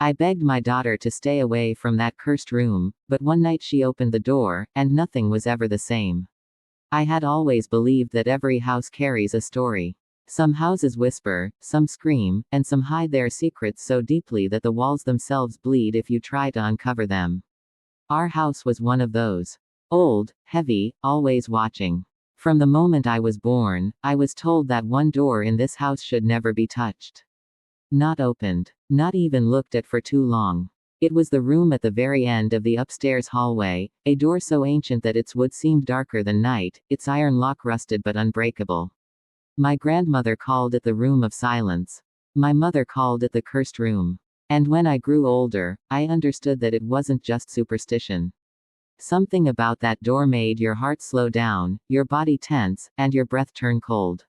I begged my daughter to stay away from that cursed room, but one night she opened the door, and nothing was ever the same. I had always believed that every house carries a story. Some houses whisper, some scream, and some hide their secrets so deeply that the walls themselves bleed if you try to uncover them. Our house was one of those. Old, heavy, always watching. From the moment I was born, I was told that one door in this house should never be touched. Not opened. Not even looked at for too long. It was the room at the very end of the upstairs hallway, a door so ancient that its wood seemed darker than night, its iron lock rusted but unbreakable. My grandmother called it the room of silence. My mother called it the cursed room. And when I grew older, I understood that it wasn't just superstition. Something about that door made your heart slow down, your body tense, and your breath turn cold.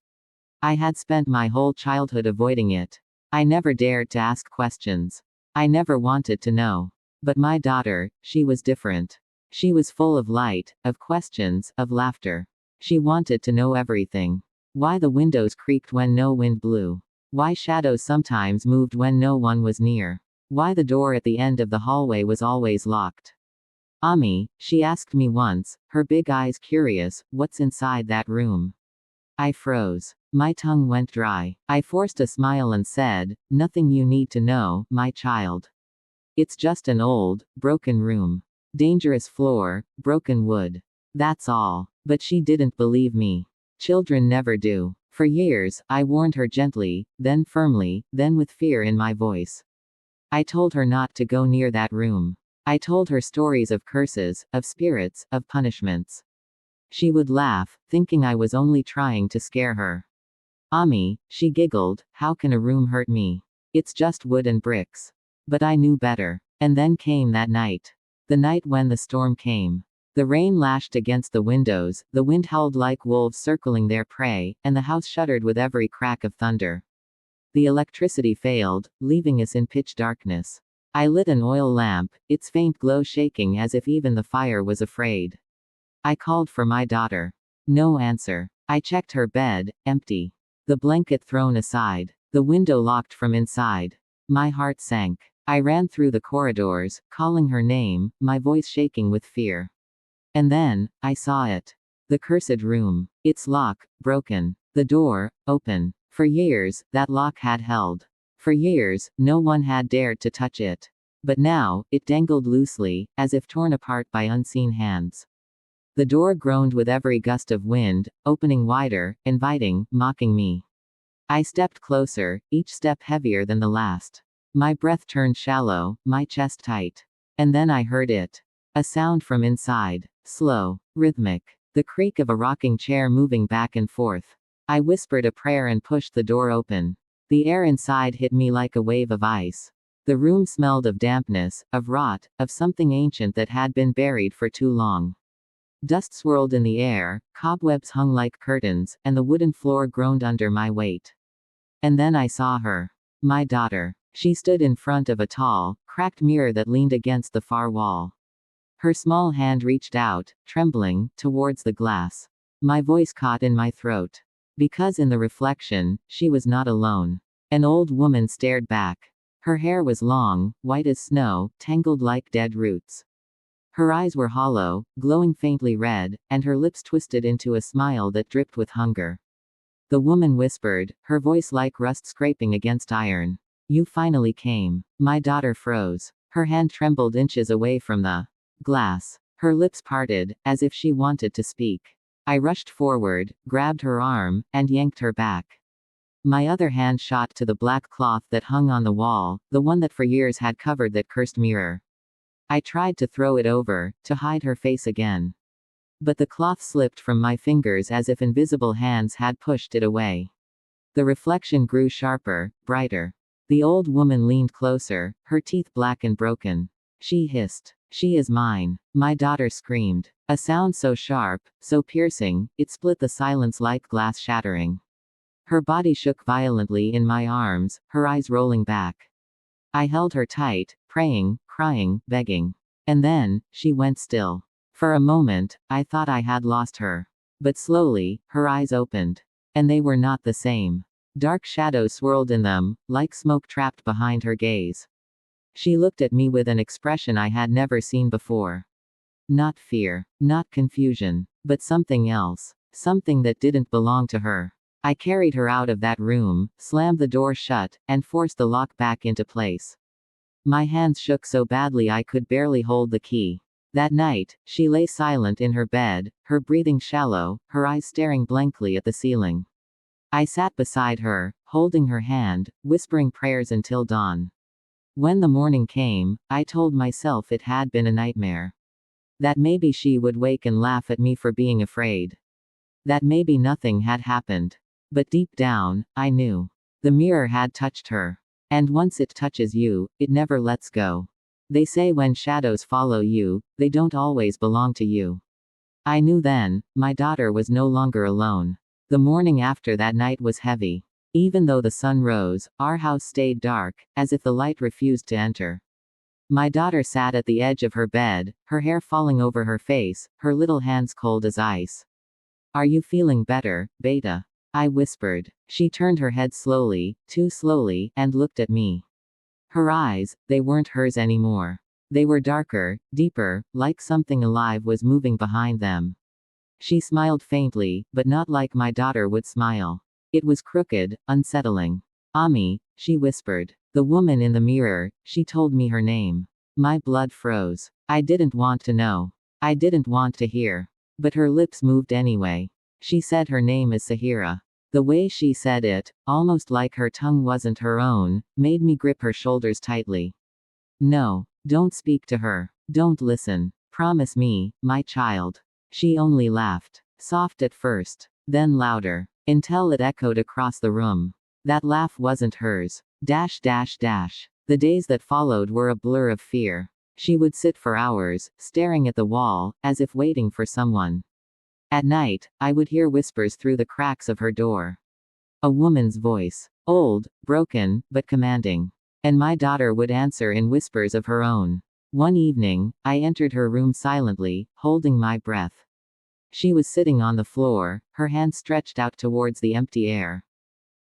I had spent my whole childhood avoiding it. I never dared to ask questions. I never wanted to know. But my daughter, she was different. She was full of light, of questions, of laughter. She wanted to know everything. Why the windows creaked when no wind blew. Why shadows sometimes moved when no one was near. Why the door at the end of the hallway was always locked. Ami, she asked me once, her big eyes curious, what's inside that room? I froze. My tongue went dry. I forced a smile and said, nothing you need to know, my child. It's just an old, broken room. Dangerous floor, broken wood. That's all. But she didn't believe me. Children never do. For years, I warned her gently, then firmly, then with fear in my voice. I told her not to go near that room. I told her stories of curses, of spirits, of punishments. She would laugh, thinking I was only trying to scare her. Ami, she giggled, how can a room hurt me? It's just wood and bricks. But I knew better. And then came that night. The night when the storm came. The rain lashed against the windows, the wind howled like wolves circling their prey, and the house shuddered with every crack of thunder. The electricity failed, leaving us in pitch darkness. I lit an oil lamp, its faint glow shaking as if even the fire was afraid. I called for my daughter. No answer. I checked her bed, empty. The blanket thrown aside. The window locked from inside. My heart sank. I ran through the corridors, calling her name, my voice shaking with fear. And then, I saw it. The cursed room. Its lock, broken. The door, open. For years, that lock had held. For years, no one had dared to touch it. But now, it dangled loosely, as if torn apart by unseen hands. The door groaned with every gust of wind, opening wider, inviting, mocking me. I stepped closer, each step heavier than the last. My breath turned shallow, my chest tight. And then I heard it. A sound from inside. Slow. Rhythmic. The creak of a rocking chair moving back and forth. I whispered a prayer and pushed the door open. The air inside hit me like a wave of ice. The room smelled of dampness, of rot, of something ancient that had been buried for too long. Dust swirled in the air, cobwebs hung like curtains, and the wooden floor groaned under my weight. And then I saw her. My daughter. She stood in front of a tall, cracked mirror that leaned against the far wall. Her small hand reached out, trembling, towards the glass. My voice caught in my throat. Because in the reflection, she was not alone. An old woman stared back. Her hair was long, white as snow, tangled like dead roots. Her eyes were hollow, glowing faintly red, and her lips twisted into a smile that dripped with hunger. The woman whispered, her voice like rust scraping against iron. You finally came. My daughter froze. Her hand trembled inches away from the glass. Her lips parted, as if she wanted to speak. I rushed forward, grabbed her arm, and yanked her back. My other hand shot to the black cloth that hung on the wall, the one that for years had covered that cursed mirror. I tried to throw it over, to hide her face again. But the cloth slipped from my fingers as if invisible hands had pushed it away. The reflection grew sharper, brighter. The old woman leaned closer, her teeth black and broken. She hissed. She is mine. My daughter screamed. A sound so sharp, so piercing, it split the silence like glass shattering. Her body shook violently in my arms, her eyes rolling back. I held her tight, praying, crying, begging. And then, she went still. For a moment, I thought I had lost her. But slowly, her eyes opened. And they were not the same. Dark shadows swirled in them, like smoke trapped behind her gaze. She looked at me with an expression I had never seen before. Not fear, not confusion, but something else. Something that didn't belong to her. I carried her out of that room, slammed the door shut, and forced the lock back into place. My hands shook so badly I could barely hold the key. That night, she lay silent in her bed, her breathing shallow, her eyes staring blankly at the ceiling. I sat beside her, holding her hand, whispering prayers until dawn. When the morning came, I told myself it had been a nightmare. That maybe she would wake and laugh at me for being afraid. That maybe nothing had happened. But deep down, I knew. The mirror had touched her. And once it touches you, it never lets go. They say when shadows follow you, they don't always belong to you. I knew then, my daughter was no longer alone. The morning after that night was heavy. Even though the sun rose, our house stayed dark, as if the light refused to enter. My daughter sat at the edge of her bed, her hair falling over her face, her little hands cold as ice. "Are you feeling better, Beta?" I whispered. She turned her head slowly, too slowly, and looked at me. Her eyes, they weren't hers anymore. They were darker, deeper, like something alive was moving behind them. She smiled faintly, but not like my daughter would smile. It was crooked, unsettling. "Ami," she whispered. "The woman in the mirror," she told me her name. My blood froze. I didn't want to know. I didn't want to hear. But her lips moved anyway. She said her name is Sahira. The way she said it, almost like her tongue wasn't her own, made me grip her shoulders tightly. "No, don't speak to her. Don't listen. Promise me, my child." She only laughed. Soft at first, then louder, until it echoed across the room. That laugh wasn't hers. Dash dash dash. The days that followed were a blur of fear. She would sit for hours, staring at the wall, as if waiting for someone. At night, I would hear whispers through the cracks of her door. A woman's voice. Old, broken, but commanding. And my daughter would answer in whispers of her own. One evening, I entered her room silently, holding my breath. She was sitting on the floor, her hand stretched out towards the empty air.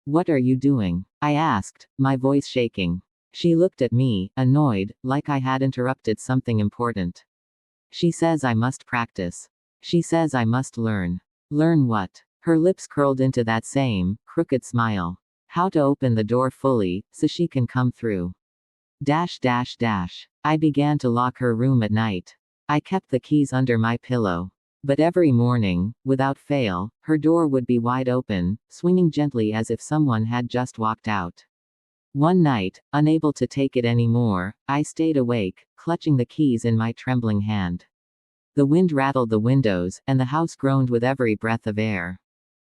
"What are you doing?" I asked, my voice shaking. She looked at me, annoyed, like I had interrupted something important. "She says I must practice. She says I must learn." "Learn what?" Her lips curled into that same, crooked smile. "How to open the door fully, so she can come through." Dash dash dash. I began to lock her room at night. I kept the keys under my pillow. But every morning, without fail, her door would be wide open, swinging gently as if someone had just walked out. One night, unable to take it anymore, I stayed awake, clutching the keys in my trembling hand. The wind rattled the windows, and the house groaned with every breath of air.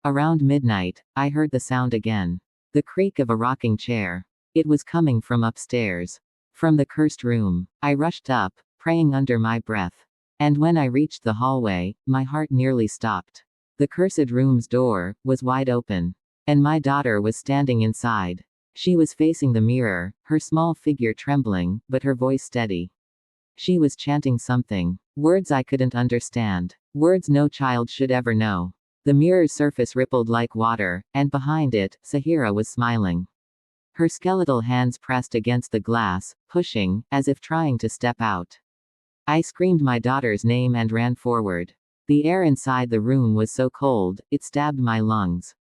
Around midnight, I heard the sound again. The creak of a rocking chair. It was coming from upstairs. From the cursed room. I rushed up, praying under my breath. And when I reached the hallway, my heart nearly stopped. The cursed room's door was wide open. And my daughter was standing inside. She was facing the mirror, her small figure trembling, but her voice steady. She was chanting something. Words I couldn't understand. Words no child should ever know. The mirror's surface rippled like water, and behind it, Sahira was smiling. Her skeletal hands pressed against the glass, pushing, as if trying to step out. I screamed my daughter's name and ran forward. The air inside the room was so cold, it stabbed my lungs.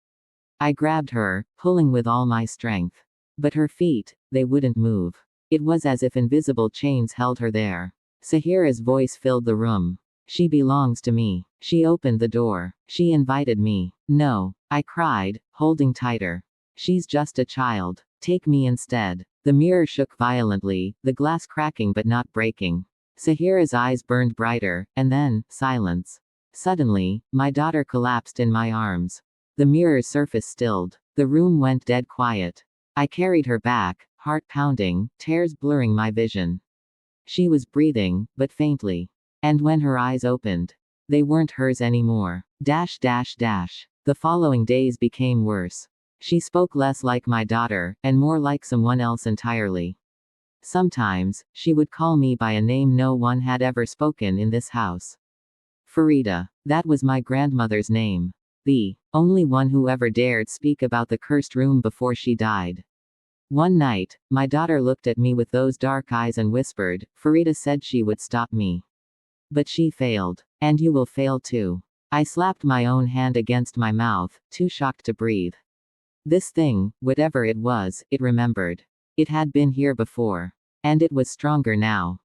I grabbed her, pulling with all my strength. But her feet, they wouldn't move. It was as if invisible chains held her there. Sahira's voice filled the room. "She belongs to me." She opened the door. She invited me. "No," I cried, holding tighter. "She's just a child. Take me instead." The mirror shook violently, the glass cracking but not breaking. Sahira's eyes burned brighter, and then, silence. Suddenly, my daughter collapsed in my arms. The mirror's surface stilled. The room went dead quiet. I carried her back, heart pounding, tears blurring my vision. She was breathing, but faintly. And when her eyes opened, they weren't hers anymore. Dash dash dash. The following days became worse. She spoke less like my daughter, and more like someone else entirely. Sometimes, she would call me by a name no one had ever spoken in this house. Farida. That was my grandmother's name. The only one who ever dared speak about the cursed room before she died. One night, my daughter looked at me with those dark eyes and whispered, Farida said she would stop me. But she failed. And you will fail too. I slapped my own hand against my mouth, too shocked to breathe. This thing, whatever it was, it remembered. It had been here before. And it was stronger now.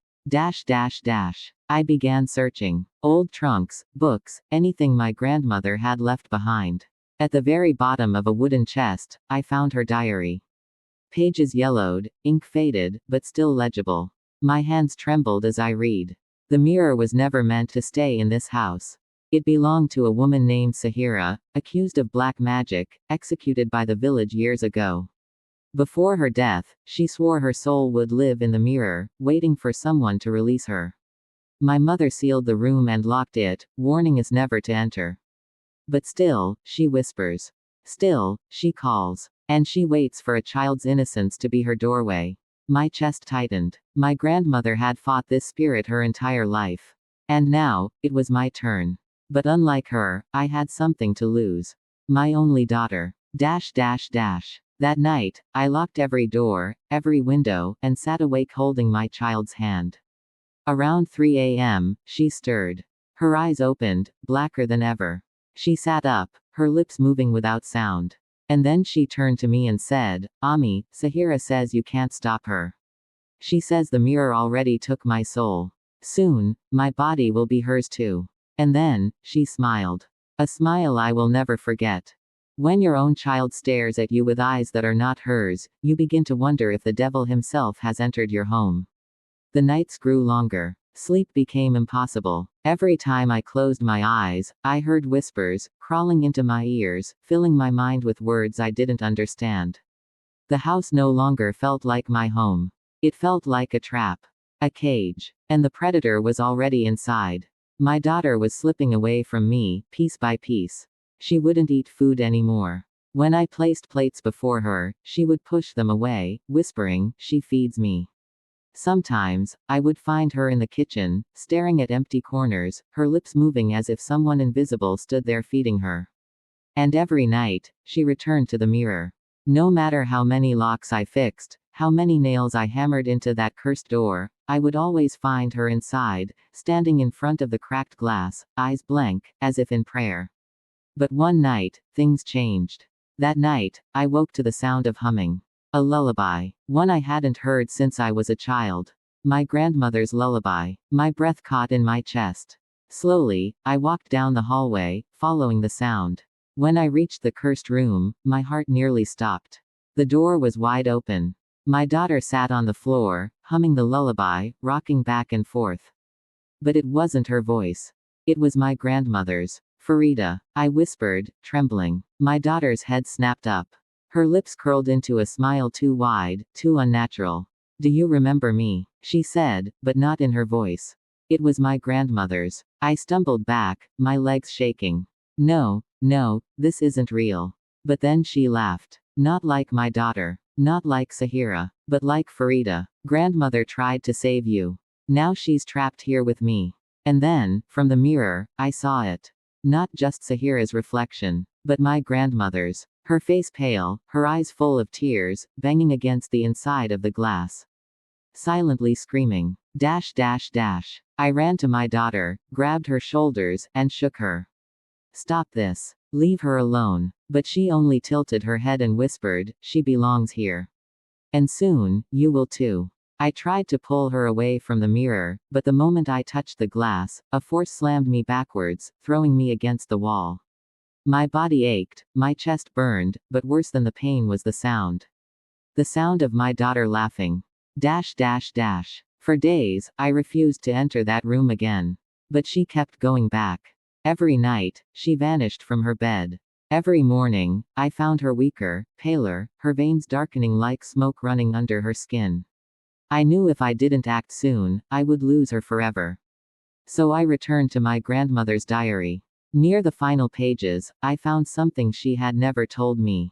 I began searching. Old trunks, books, anything my grandmother had left behind. At the very bottom of a wooden chest, I found her diary. Pages yellowed, ink faded, but still legible. My hands trembled as I read. The mirror was never meant to stay in this house. It belonged to a woman named Sahira, accused of black magic, executed by the village years ago. Before her death, she swore her soul would live in the mirror, waiting for someone to release her. My mother sealed the room and locked it, warning us never to enter. But still, she whispers. Still, she calls. And she waits for a child's innocence to be her doorway. My chest tightened. My grandmother had fought this spirit her entire life. And now, it was my turn. But unlike her, I had something to lose. My only daughter. That night, I locked every door, every window, and sat awake holding my child's hand. Around 3 a.m., she stirred. Her eyes opened, blacker than ever. She sat up, her lips moving without sound. And then she turned to me and said, Ami, Sahira says you can't stop her. She says the mirror already took my soul. Soon, my body will be hers too. And then, she smiled. A smile I will never forget. When your own child stares at you with eyes that are not hers, you begin to wonder if the devil himself has entered your home. The nights grew longer. Sleep became impossible. Every time I closed my eyes, I heard whispers, crawling into my ears, filling my mind with words I didn't understand. The house no longer felt like my home. It felt like a trap. A cage. And the predator was already inside. My daughter was slipping away from me, piece by piece. She wouldn't eat food anymore. When I placed plates before her, she would push them away, whispering, she feeds me. Sometimes, I would find her in the kitchen, staring at empty corners, her lips moving as if someone invisible stood there feeding her. And every night, she returned to the mirror. No matter how many locks I fixed, how many nails I hammered into that cursed door, I would always find her inside, standing in front of the cracked glass, eyes blank, as if in prayer. But one night, things changed. That night, I woke to the sound of humming. A lullaby. One I hadn't heard since I was a child. My grandmother's lullaby. My breath caught in my chest. Slowly, I walked down the hallway, following the sound. When I reached the cursed room, my heart nearly stopped. The door was wide open. My daughter sat on the floor, humming the lullaby, rocking back and forth. But it wasn't her voice. It was my grandmother's. Farida, I whispered, trembling. My daughter's head snapped up. Her lips curled into a smile too wide, too unnatural. Do you remember me? She said, but not in her voice. It was my grandmother's. I stumbled back, my legs shaking. No, this isn't real. But then she laughed. Not like my daughter. Not like Sahira. But like Farida. Grandmother tried to save you. Now she's trapped here with me. And then, from the mirror, I saw it. Not just Sahira's reflection, but my grandmother's. Her face pale, her eyes full of tears, banging against the inside of the glass. Silently screaming. I ran to my daughter, grabbed her shoulders, and shook her. Stop this. Leave her alone. But she only tilted her head and whispered, she belongs here. And soon, you will too. I tried to pull her away from the mirror, but the moment I touched the glass, a force slammed me backwards, throwing me against the wall. My body ached, my chest burned, but worse than the pain was the sound. The sound of my daughter laughing. For days, I refused to enter that room again. But she kept going back. Every night, she vanished from her bed. Every morning, I found her weaker, paler, her veins darkening like smoke running under her skin. I knew if I didn't act soon, I would lose her forever. So I returned to my grandmother's diary. Near the final pages, I found something she had never told me.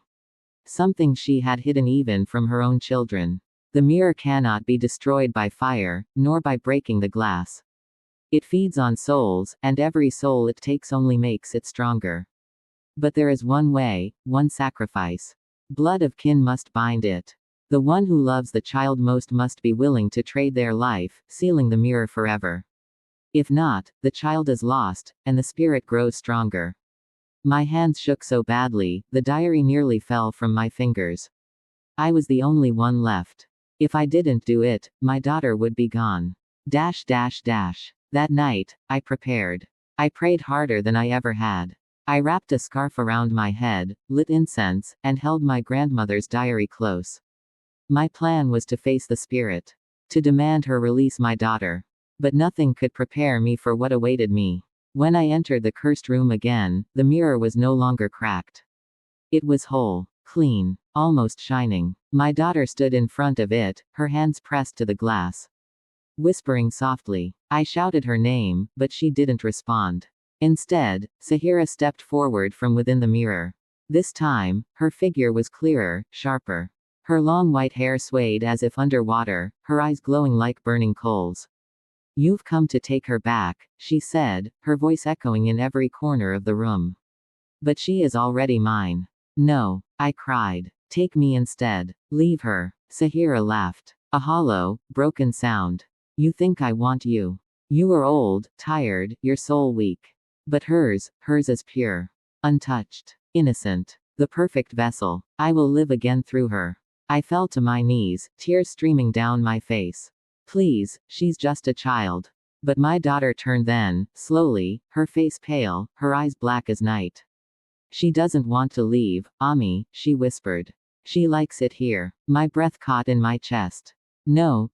Something she had hidden even from her own children. The mirror cannot be destroyed by fire, nor by breaking the glass. It feeds on souls, and every soul it takes only makes it stronger. But there is one way, one sacrifice. Blood of kin must bind it. The one who loves the child most must be willing to trade their life, sealing the mirror forever. If not, the child is lost, and the spirit grows stronger. My hands shook so badly, the diary nearly fell from my fingers. I was the only one left. If I didn't do it, my daughter would be gone. That night, I prepared. I prayed harder than I ever had. I wrapped a scarf around my head, lit incense, and held my grandmother's diary close. My plan was to face the spirit. To demand her release my daughter. But nothing could prepare me for what awaited me. When I entered the cursed room again, the mirror was no longer cracked. It was whole, clean, almost shining. My daughter stood in front of it, her hands pressed to the glass. Whispering softly, I shouted her name, but she didn't respond. Instead, Sahira stepped forward from within the mirror. This time, her figure was clearer, sharper. Her long white hair swayed as if underwater, her eyes glowing like burning coals. "You've come to take her back," she said, her voice echoing in every corner of the room. "But she is already mine." "No," I cried. "Take me instead. Leave her." Sahira laughed. A hollow, broken sound. "You think I want you. You are old, tired, your soul weak. But hers is pure. Untouched. Innocent. The perfect vessel. I will live again through her." I fell to my knees, tears streaming down my face. "Please, she's just a child." But my daughter turned then, slowly, her face pale, her eyes black as night. "She doesn't want to leave, Ami," she whispered. "She likes it here." My breath caught in my chest. No,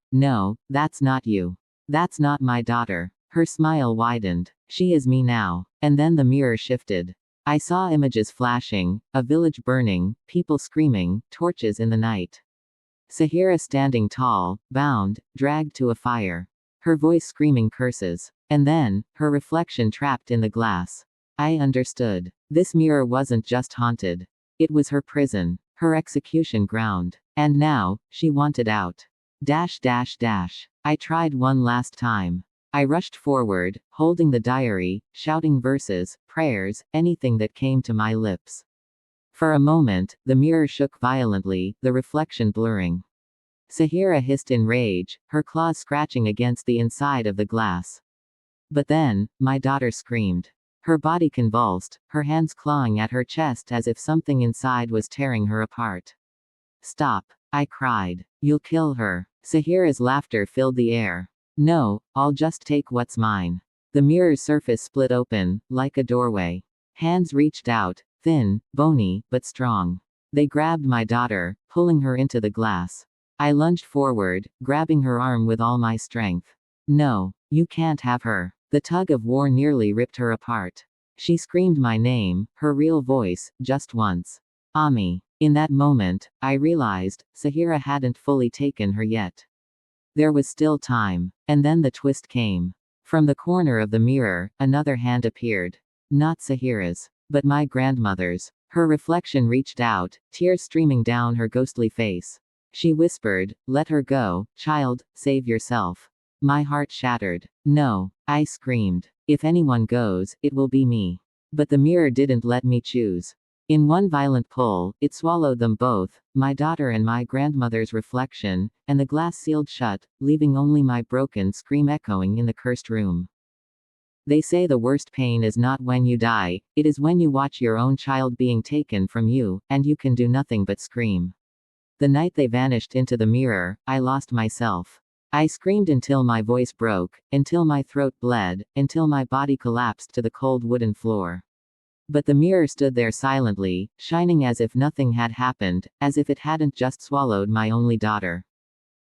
that's not you. That's not my daughter." Her smile widened. "She is me now." And then the mirror shifted. I saw images flashing, a village burning, people screaming, torches in the night. Sahira standing tall, bound, dragged to a fire. Her voice screaming curses. And then, her reflection trapped in the glass. I understood. This mirror wasn't just haunted. It was her prison. Her execution ground. And now, she wanted out. I tried one last time. I rushed forward, holding the diary, shouting verses, prayers, anything that came to my lips. For a moment, the mirror shook violently, the reflection blurring. Sahira hissed in rage, her claws scratching against the inside of the glass. But then, my daughter screamed. Her body convulsed, her hands clawing at her chest as if something inside was tearing her apart. "Stop," I cried. "You'll kill her." Sahira's laughter filled the air. "No, I'll just take what's mine." The mirror's surface split open, like a doorway. Hands reached out, thin, bony, but strong. They grabbed my daughter, pulling her into the glass. I lunged forward, grabbing her arm with all my strength. "No, you can't have her." The tug of war nearly ripped her apart. She screamed my name, her real voice, just once. "Ami." In that moment, I realized, Sahira hadn't fully taken her yet. There was still time. And then the twist came. From the corner of the mirror, another hand appeared. Not Sahira's, but my grandmother's. Her reflection reached out, tears streaming down her ghostly face. She whispered, "Let her go, child, save yourself." My heart shattered. "No," I screamed. "If anyone goes, it will be me." But the mirror didn't let me choose. In one violent pull, it swallowed them both, my daughter and my grandmother's reflection, and the glass sealed shut, leaving only my broken scream echoing in the cursed room. They say the worst pain is not when you die, it is when you watch your own child being taken from you, and you can do nothing but scream. The night they vanished into the mirror, I lost myself. I screamed until my voice broke, until my throat bled, until my body collapsed to the cold wooden floor. But the mirror stood there silently, shining as if nothing had happened, as if it hadn't just swallowed my only daughter.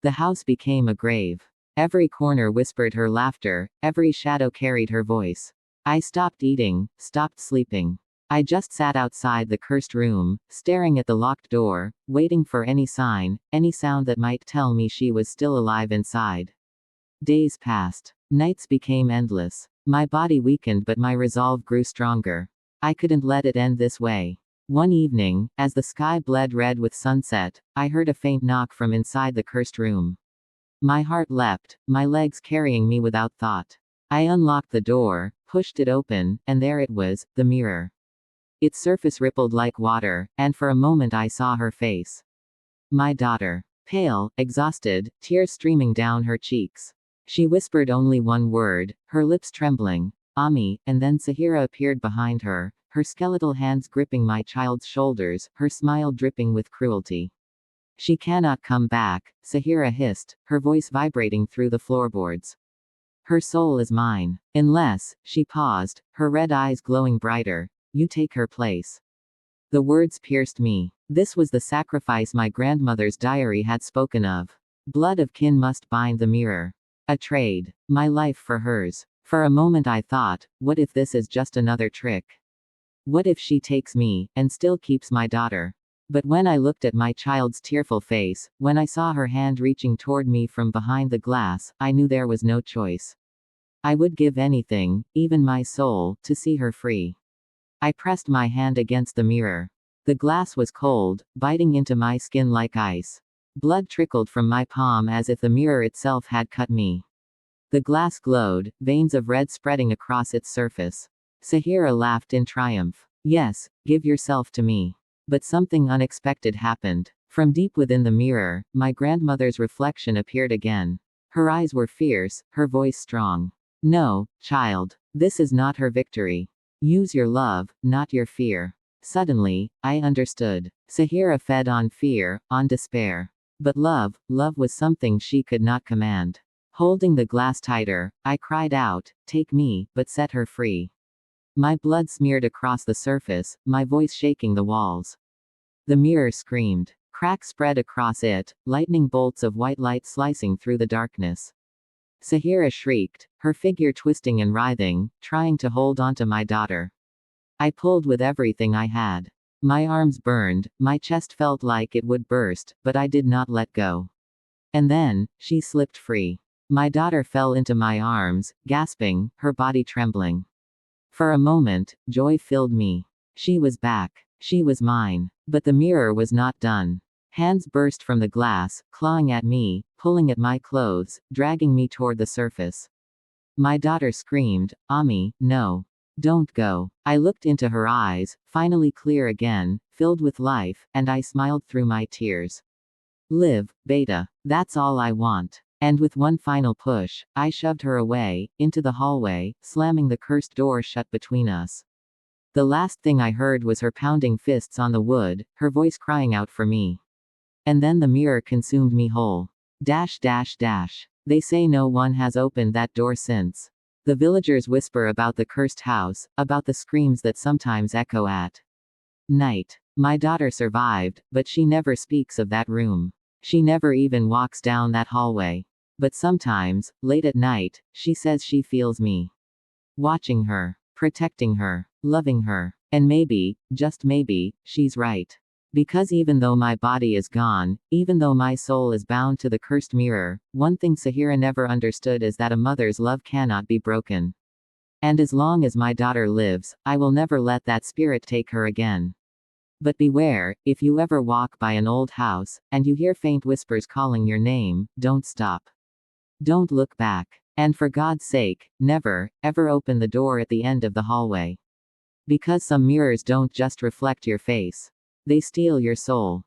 The house became a grave. Every corner whispered her laughter, every shadow carried her voice. I stopped eating, stopped sleeping. I just sat outside the cursed room, staring at the locked door, waiting for any sign, any sound that might tell me she was still alive inside. Days passed. Nights became endless. My body weakened, but my resolve grew stronger. I couldn't let it end this way. One evening, as the sky bled red with sunset, I heard a faint knock from inside the cursed room. My heart leapt, my legs carrying me without thought. I unlocked the door, pushed it open, and there it was, the mirror. Its surface rippled like water, and for a moment I saw her face. My daughter. Pale, exhausted, tears streaming down her cheeks. She whispered only one word, her lips trembling. Ami, and then Sahira appeared behind her, her skeletal hands gripping my child's shoulders, her smile dripping with cruelty. She cannot come back, Sahira hissed, her voice vibrating through the floorboards. Her soul is mine. Unless, she paused, her red eyes glowing brighter, you take her place. The words pierced me. This was the sacrifice my grandmother's diary had spoken of. Blood of kin must bind the mirror. A trade. My life for hers. For a moment I thought, what if this is just another trick? What if she takes me, and still keeps my daughter? But when I looked at my child's tearful face, when I saw her hand reaching toward me from behind the glass, I knew there was no choice. I would give anything, even my soul, to see her free. I pressed my hand against the mirror. The glass was cold, biting into my skin like ice. Blood trickled from my palm as if the mirror itself had cut me. The glass glowed, veins of red spreading across its surface. Sahira laughed in triumph. Yes, give yourself to me. But something unexpected happened. From deep within the mirror, my grandmother's reflection appeared again. Her eyes were fierce, her voice strong. No, child. This is not her victory. Use your love, not your fear. Suddenly, I understood. Sahira fed on fear, on despair. But love was something she could not command. Holding the glass tighter, I cried out, take me, but set her free. My blood smeared across the surface, my voice shaking the walls. The mirror screamed. Cracks spread across it, lightning bolts of white light slicing through the darkness. Sahira shrieked, her figure twisting and writhing, trying to hold onto my daughter. I pulled with everything I had. My arms burned, my chest felt like it would burst, but I did not let go. And then, she slipped free. My daughter fell into my arms, gasping, her body trembling. For a moment, joy filled me. She was back. She was mine. But the mirror was not done. Hands burst from the glass, clawing at me, pulling at my clothes, dragging me toward the surface. My daughter screamed, Ami, no. Don't go. I looked into her eyes, finally clear again, filled with life, and I smiled through my tears. Live, Beta. That's all I want. And with one final push, I shoved her away, into the hallway, slamming the cursed door shut between us. The last thing I heard was her pounding fists on the wood, her voice crying out for me. And then the mirror consumed me whole. Dash dash dash. They say no one has opened that door since. The villagers whisper about the cursed house, about the screams that sometimes echo at night. My daughter survived, but she never speaks of that room. She never even walks down that hallway. But sometimes, late at night, she says she feels me. Watching her, protecting her, loving her. And maybe, just maybe, she's right. Because even though my body is gone, even though my soul is bound to the cursed mirror, one thing Sahira never understood is that a mother's love cannot be broken. And as long as my daughter lives, I will never let that spirit take her again. But beware, if you ever walk by an old house, and you hear faint whispers calling your name, don't stop. Don't look back. And for God's sake, never, ever open the door at the end of the hallway. Because some mirrors don't just reflect your face. They steal your soul.